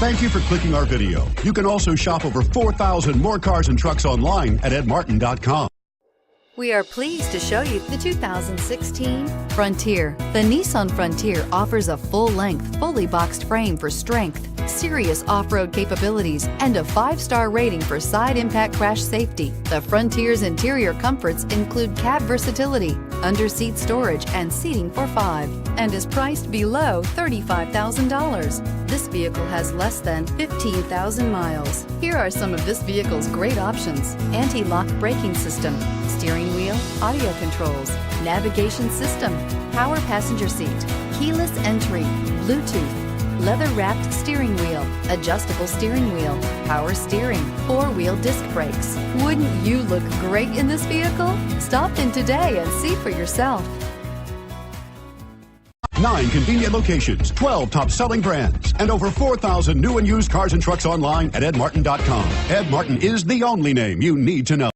Thank you for clicking our video. You can also shop over 4,000 more cars and trucks online at edmartin.com. We are pleased to show you the 2016 Frontier. The Nissan Frontier offers a full-length, fully boxed frame for strength, serious off-road capabilities, and a 5-star rating for side impact crash safety. The Frontier's interior comforts include cab versatility, under-seat storage, and seating for 5, and is priced below $35,000. This vehicle has less than 15,000 miles. Here are some of this vehicle's great options: anti-lock braking system, steering wheel audio controls, navigation system, power passenger seat, keyless entry, Bluetooth, leather-wrapped steering wheel, adjustable steering wheel, power steering, 4-wheel disc brakes. Wouldn't you look great in this vehicle? Stop in today and see for yourself. 9 convenient locations, 12 top-selling brands, and over 4,000 new and used cars and trucks online at edmartin.com. Ed Martin is the only name you need to know.